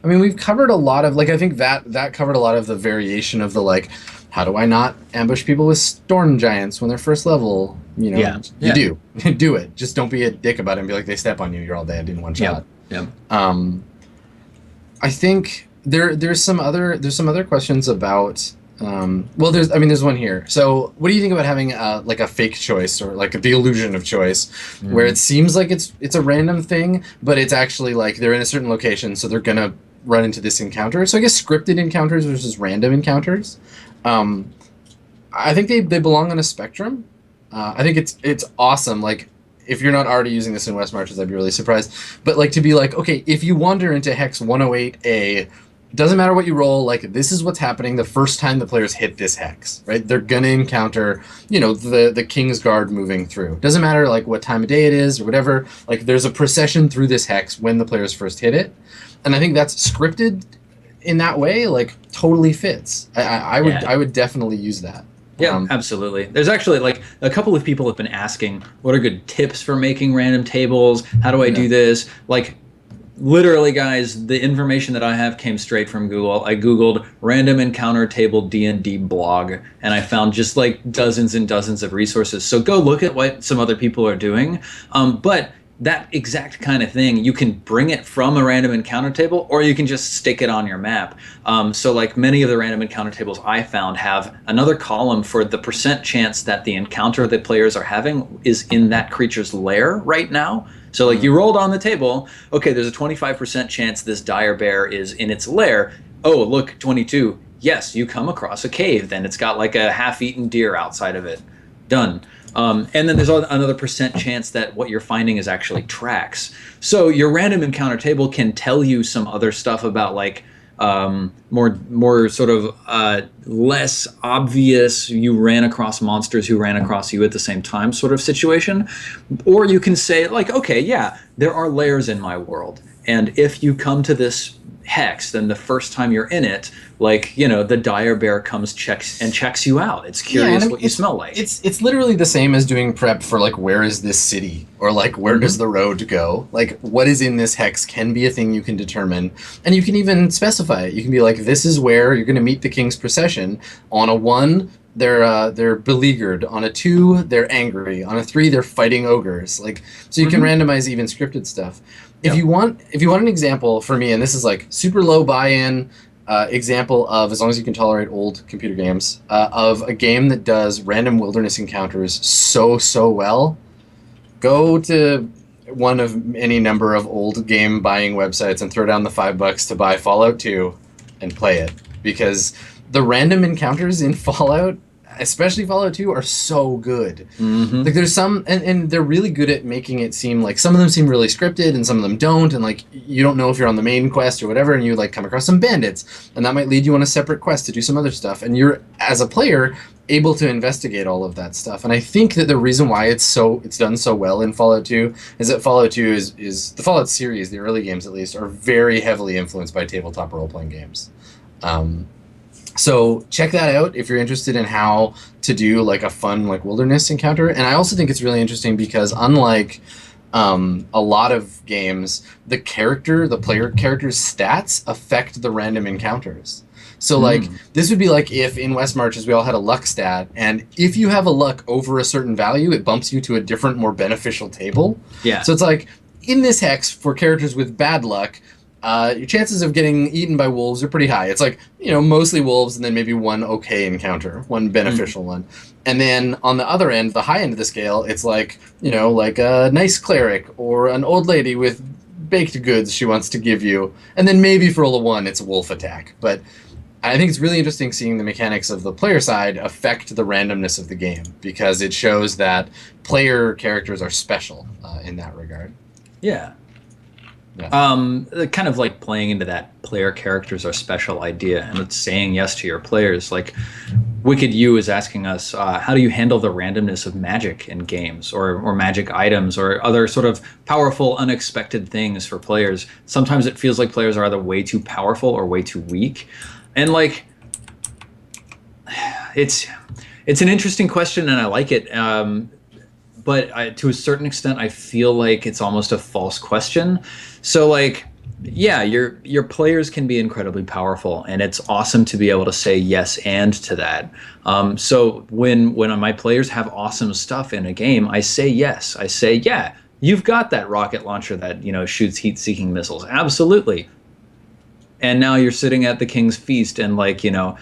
I mean, we've covered a lot of, like, I think that covered a lot of the variation of the, like, how do I not ambush people with storm giants when they're first level? You know, you do. Do it. Just don't be a dick about it and be like, they step on you, you're all dead in one shot. Yeah. I think there's some other questions about, well, there's one here. So what do you think about having like a fake choice, or like the illusion of choice, where it seems like it's a random thing, but it's actually like they're in a certain location, so they're gonna run into this encounter. So I guess scripted encounters versus random encounters. I think they belong on a spectrum. I think it's awesome. Like, if you're not already using this in West Marches, I'd be really surprised. But like, to be like, okay, if you wander into Hex 108A, doesn't matter what you roll, like, this is what's happening the first time the players hit this hex, right? They're gonna encounter, you know, the King's Guard moving through. Doesn't matter like what time of day it is or whatever. Like, there's a procession through this hex when the players first hit it, and I think that's scripted in that way. Like, totally fits. I would definitely use that. Yeah, absolutely. There's actually like a couple of people have been asking, what are good tips for making random tables? How do I do this? Like, literally, guys, the information that I have came straight from Google. I Googled random encounter table D&D blog, and I found just like dozens and dozens of resources. So go look at what some other people are doing. But that exact kind of thing, you can bring it from a random encounter table, or you can just stick it on your map. So like many of the random encounter tables I found have another column for the % chance that the encounter that players are having is in that creature's lair right now. So like you rolled on the table, okay, there's a 25% chance this dire bear is in its lair. Oh, look, 22. Yes, you come across a cave, then it's got like a half-eaten deer outside of it. Done. And then there's another % chance that what you're finding is actually tracks. So your random encounter table can tell you some other stuff about like more sort of less obvious, you ran across monsters who ran across you at the same time sort of situation. Or you can say like, okay, yeah, there are layers in my world. And if you come to this hex, then the first time you're in it, like, you know, the dire bear comes checks you out. It's curious what you smell like. It's literally the same as doing prep for like, where is this city, or like, where does the road go? Like, what is in this hex can be a thing you can determine, and you can even specify it. You can be like, this is where you're going to meet the king's procession. On a 1, they're beleaguered. On a 2, they're angry. On a 3, they're fighting ogres. Like, so you can randomize even scripted stuff. If you want an example for me, and this is like super low buy-in example of, as long as you can tolerate old computer games, of a game that does random wilderness encounters so well, go to one of any number of old game buying websites and throw down the $5 to buy Fallout 2 and play it, because the random encounters in Fallout, especially Fallout 2, are so good. Like, there's some, and they're really good at making it seem like some of them seem really scripted and some of them don't, and like, you don't know if you're on the main quest or whatever, and you like come across some bandits, and that might lead you on a separate quest to do some other stuff, and you're, as a player, able to investigate all of that stuff. And I think that the reason why it's done so well in Fallout 2 is that Fallout 2 is the Fallout series, the early games at least, are very heavily influenced by tabletop role-playing games. So check that out if you're interested in how to do like a fun like wilderness encounter. And I also think it's really interesting because, unlike a lot of games, the player character's stats affect the random encounters. So like, this would be like if in West Marches we all had a luck stat, and if you have a luck over a certain value, it bumps you to a different, more beneficial table. Yeah. So it's like, in this hex, for characters with bad luck, your chances of getting eaten by wolves are pretty high. It's like, you know, mostly wolves and then maybe one okay encounter, one beneficial one. And then on the other end, the high end of the scale, it's like, you know, like a nice cleric or an old lady with baked goods she wants to give you, and then maybe for roll a 1, it's a wolf attack. But I think it's really interesting seeing the mechanics of the player side affect the randomness of the game, because it shows that player characters are special in that regard. Yeah. Yeah. Kind of like playing into that player characters are special idea, and it's saying yes to your players. Like Wicked U is asking us, how do you handle the randomness of magic in games, or magic items, or other sort of powerful, unexpected things for players? Sometimes it feels like players are either way too powerful or way too weak, and like it's an interesting question, and I like it. But to a certain extent, I feel like it's almost a false question. So, like, yeah, your players can be incredibly powerful, and it's awesome to be able to say yes and to that. So when my players have awesome stuff in a game, I say yes. I say, yeah, you've got that rocket launcher that shoots heat-seeking missiles, absolutely. And now you're sitting at the king's feast, and like the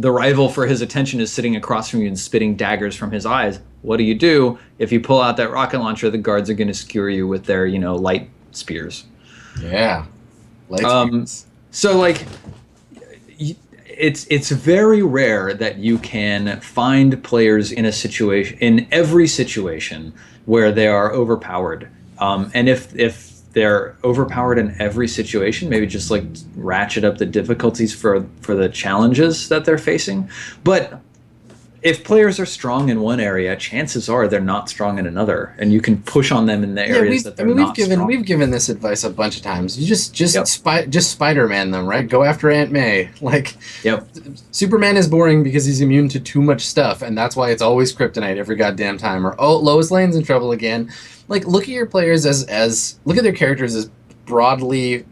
rival for his attention is sitting across from you and spitting daggers from his eyes. What do? If you pull out that rocket launcher, the guards are going to skewer you with their light spears. Yeah, light spears. So like, it's very rare that you can find players in every situation where they are overpowered. And if they're overpowered in every situation, maybe just like ratchet up the difficulties for the challenges that they're facing. But if players are strong in one area, chances are they're not strong in another, and you can push on them in the areas that they're not strong. We've given this advice a bunch of times. You just Yep. just Spider-Man them, right? Go after Aunt May. Like, Yep. Superman is boring because he's immune to too much stuff, and that's why it's always kryptonite every goddamn time. Or Lois Lane's in trouble again. Like, look at your players as look at their characters as broadly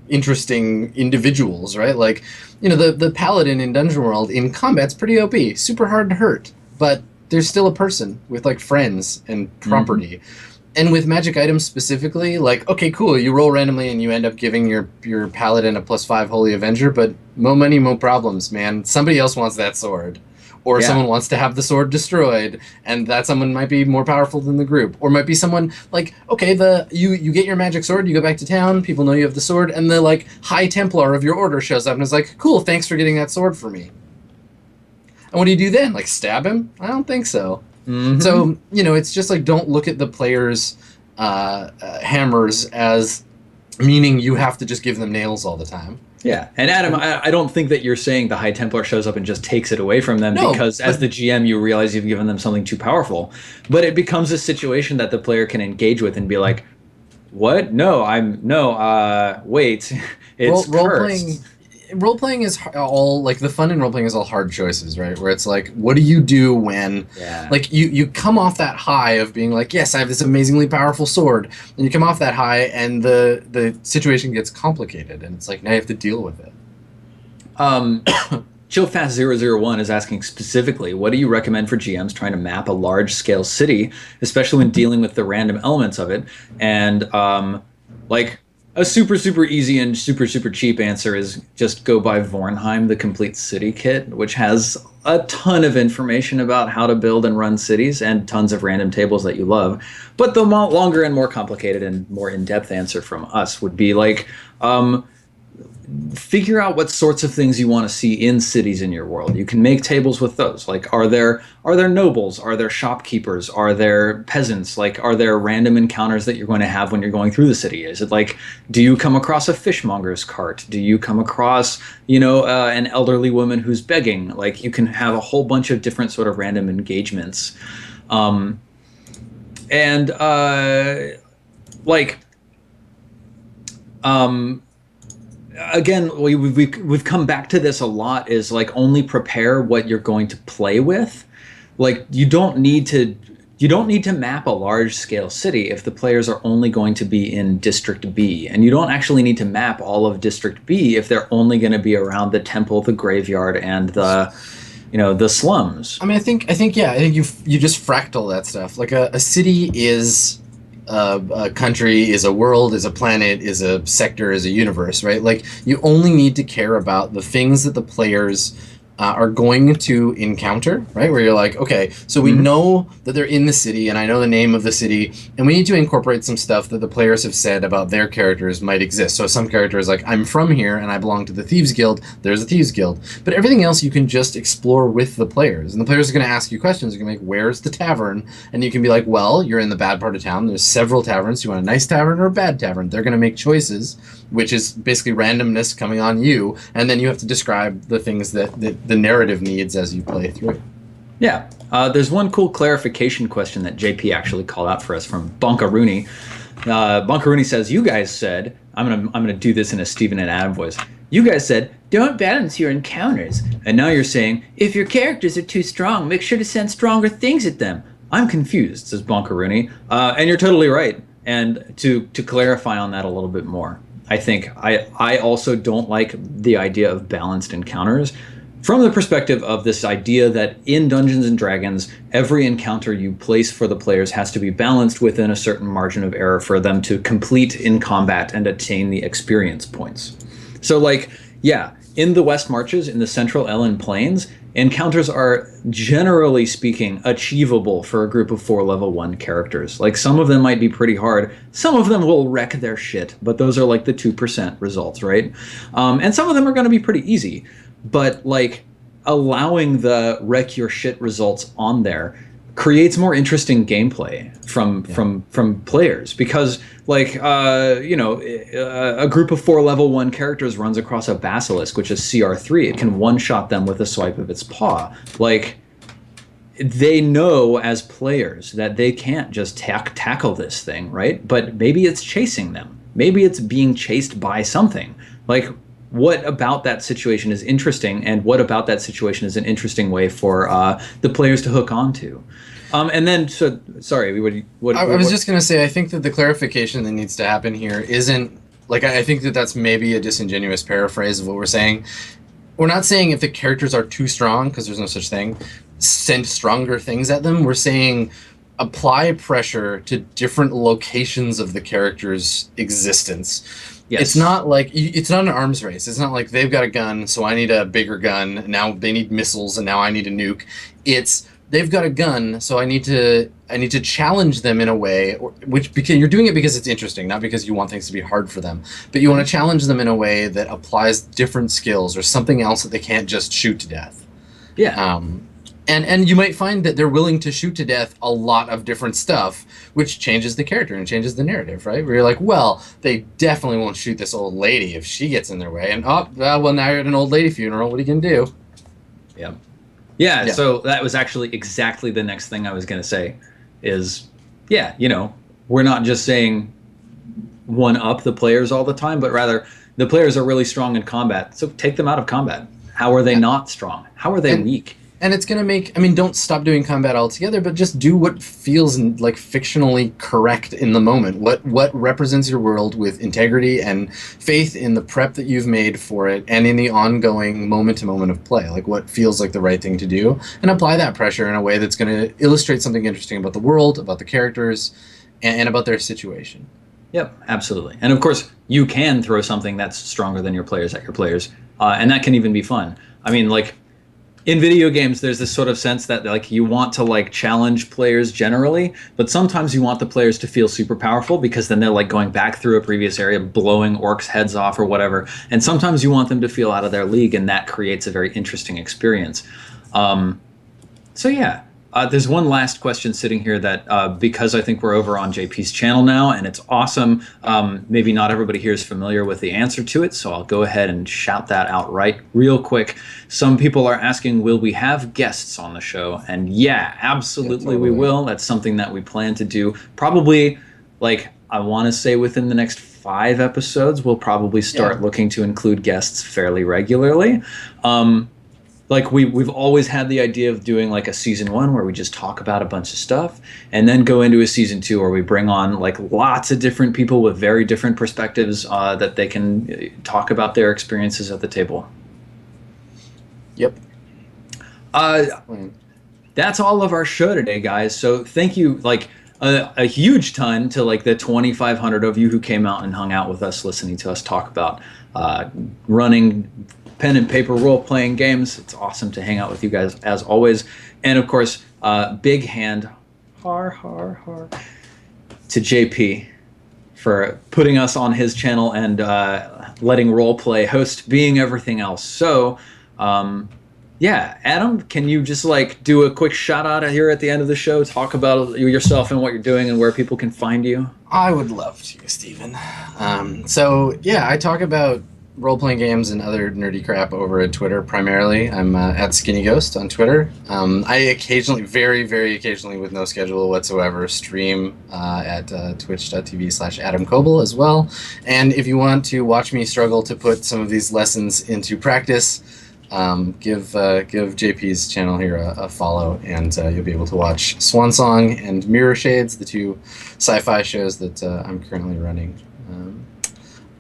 interesting individuals, right? Like, the paladin in Dungeon World in combat's pretty OP, super hard to hurt, but there's still a person with like friends and property. Mm-hmm. And with magic items specifically, like, okay, cool, you roll randomly and you end up giving your paladin a +5 Holy Avenger, but mo money, mo problems, man. Somebody else wants that sword. Or someone wants to have the sword destroyed, and that someone might be more powerful than the group. Or might be someone like, okay, you get your magic sword, you go back to town, people know you have the sword, and the like High Templar of your order shows up and is like, cool, thanks for getting that sword for me. And what do you do then? Like, stab him? I don't think so. Mm-hmm. So, it's just like, don't look at the players' hammers as meaning you have to just give them nails all the time. Yeah, and Adam, I don't think that you're saying the High Templar shows up and just takes it away from them, because as the GM you realize you've given them something too powerful. But it becomes a situation that the player can engage with and be like, what? No, wait, it's cursed. Role-playing is all, like, the fun in role-playing is all hard choices, right? Where it's like, what do you do when, like, you come off that high of being like, yes, I have this amazingly powerful sword, and you come off that high, and the situation gets complicated, and it's like, now you have to deal with it. Chillfast001 is asking specifically, what do you recommend for GMs trying to map a large-scale city, especially when dealing with the random elements of it? And, like, a super, super easy and super, super cheap answer is just go buy Vornheim, the complete city kit, which has a ton of information about how to build and run cities and tons of random tables that you love. But the longer and more complicated and more in-depth answer from us would be like, figure out what sorts of things you want to see in cities in your world. You can make tables with those. Like, are there nobles? Are there shopkeepers? Are there peasants? Like, are there random encounters that you're going to have when you're going through the city? Is it like, do you come across a fishmonger's cart? Do you come across, an elderly woman who's begging? Like, you can have a whole bunch of different sort of random engagements. Again, we've come back to this a lot, is like, only prepare what you're going to play with. Like, you don't need to map a large scale city if the players are only going to be in District B, and you don't actually need to map all of District B if they're only going to be around the temple, the graveyard, and the slums. I mean, I think you just fractal that stuff. Like, a city is a country, is a world, is a planet, is a sector, is a universe, right? Like, you only need to care about the things that the players are going to encounter, right? Where you're like, okay, so we know that they're in the city, and I know the name of the city, and we need to incorporate some stuff that the players have said about their characters might exist. So some characters like, I'm from here and I belong to the Thieves Guild, there's a Thieves Guild. But everything else you can just explore with the players. And the players are going to ask you questions. They're going to be like, where's the tavern? And you can be like, well, you're in the bad part of town. There's several taverns. Do you want a nice tavern or a bad tavern? They're going to make choices, which is basically randomness coming on you. And then you have to describe the things that the narrative needs as you play through. Yeah. There's one cool clarification question that JP actually called out for us from Bonkaroonie. Bonkaroonie says, you guys said, I'm gonna do this in a Stephen and Adam voice. You guys said, don't balance your encounters. And now you're saying, if your characters are too strong, make sure to send stronger things at them. I'm confused, says Bonkaroonie. And you're totally right. And to clarify on that a little bit more, I think I also don't like the idea of balanced encounters from the perspective of this idea that in Dungeons and Dragons, every encounter you place for the players has to be balanced within a certain margin of error for them to complete in combat and attain the experience points. So like, yeah, in the West Marches, in the Central Ellen Plains, encounters are, generally speaking, achievable for a group of 4 level 1 characters. Like, some of them might be pretty hard. Some of them will wreck their shit, but those are like the 2% results, right? And some of them are going to be pretty easy. But, like, allowing the wreck your shit results on there creates more interesting gameplay from players, because like a group of 4 level 1 characters runs across a basilisk, which is CR3. It can one-shot them with a swipe of its paw. Like, they know as players that they can't just tackle this thing, right? But maybe it's chasing them. Maybe it's being chased by something. Like, what about that situation is interesting, and what about that situation is an interesting way for the players to hook onto? And then, so sorry, what I was just going to say, I think that the clarification that needs to happen here isn't, like, I think that that's maybe a disingenuous paraphrase of what we're saying. We're not saying if the characters are too strong, because there's no such thing, send stronger things at them. We're saying apply pressure to different locations of the character's existence. Yes. It's not like, it's not an arms race. It's not like they've got a gun, so I need a bigger gun. Now they need missiles, and now I need a nuke. It's, they've got a gun, so I need to challenge them in a way, because you're doing it because it's interesting, not because you want things to be hard for them. But you want to challenge them in a way that applies different skills or something else that they can't just shoot to death. Yeah. And you might find that they're willing to shoot to death a lot of different stuff, which changes the character and changes the narrative, right? Where you're like, well, they definitely won't shoot this old lady if she gets in their way. And, well, now you're at an old lady funeral. What are you going to do? Yeah. Yeah, so that was actually exactly the next thing I was going to say is, yeah, we're not just saying one-up the players all the time, but rather the players are really strong in combat, so take them out of combat. How are they not strong? How are they weak? And it's going to make, don't stop doing combat altogether, but just do what feels like fictionally correct in the moment. What represents your world with integrity and faith in the prep that you've made for it, and in the ongoing moment to moment of play. Like, what feels like the right thing to do, and apply that pressure in a way that's going to illustrate something interesting about the world, about the characters, and about their situation. Yep, absolutely. And of course, you can throw something that's stronger than your players at your players, and that can even be fun. Like, in video games, there's this sort of sense that, like, you want to, like, challenge players generally, but sometimes you want the players to feel super powerful, because then they're, like, going back through a previous area, blowing orcs' heads off or whatever. And sometimes you want them to feel out of their league, and that creates a very interesting experience. So yeah. There's one last question sitting here that, because I think we're over on JP's channel now, and it's awesome, maybe not everybody here is familiar with the answer to it, so I'll go ahead and shout that out right real quick. Some people are asking, will we have guests on the show? And yeah, absolutely we will. That's something that we plan to do. Probably, like, I want to say within the next 5 episodes, we'll probably start looking to include guests fairly regularly. Like, we've always had the idea of doing, like, a season 1 where we just talk about a bunch of stuff, and then go into a season 2 where we bring on, like, lots of different people with very different perspectives that they can talk about their experiences at the table. Yep. That's all of our show today, guys. So thank you, like, a huge ton to, like, the 2,500 of you who came out and hung out with us, listening to us talk about running pen and paper role-playing games. It's awesome to hang out with you guys as always. And of course, big hand, to JP for putting us on his channel and letting roleplay host Being Everything Else. So, yeah, Adam, can you just like do a quick shout out here at the end of the show? Talk about yourself and what you're doing and where people can find you. I would love to, Steven. So yeah, I talk about role-playing games and other nerdy crap over at Twitter primarily. I'm at skinnyghost on Twitter. I occasionally, very, very occasionally, with no schedule whatsoever, stream at twitch.tv/Adam Koebel as well. And if you want to watch me struggle to put some of these lessons into practice, give JP's channel here a follow, and you'll be able to watch Swan Song and Mirror Shades, the two sci-fi shows that I'm currently running.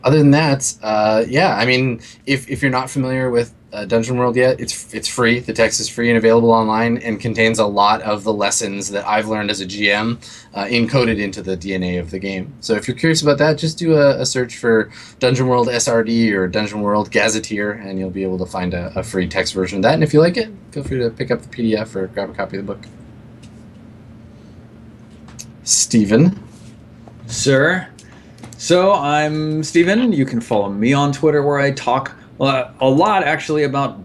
Other than that, yeah, I mean, if you're not familiar with Dungeon World yet, it's free. The text is free and available online, and contains a lot of the lessons that I've learned as a GM encoded into the DNA of the game. So if you're curious about that, just do a search for Dungeon World SRD or Dungeon World Gazetteer, and you'll be able to find a free text version of that. And if you like it, feel free to pick up the PDF or grab a copy of the book. Steven? Sir? So I'm Steven. You can follow me on Twitter, where I talk a lot actually about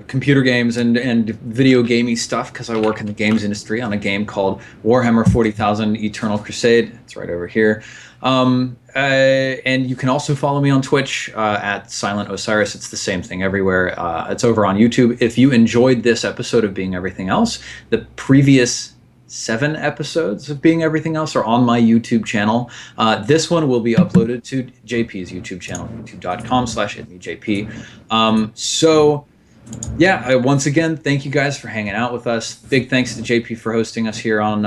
computer games and video gamey stuff, because I work in the games industry on a game called Warhammer 40,000 Eternal Crusade. It's right over here. And you can also follow me on Twitch at Silent Osiris. It's the same thing everywhere. It's over on YouTube. If you enjoyed this episode of Being Everything Else, the previous 7 episodes of Being Everything Else are on my YouTube channel. This one will be uploaded to JP's YouTube channel, youtube.com/itmeJP. So, yeah, once again, thank you guys for hanging out with us. Big thanks to JP for hosting us here on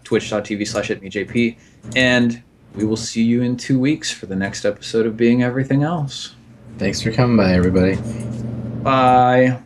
twitch.tv/itmeJP. And we will see you in 2 weeks for the next episode of Being Everything Else. Thanks for coming by, everybody. Bye.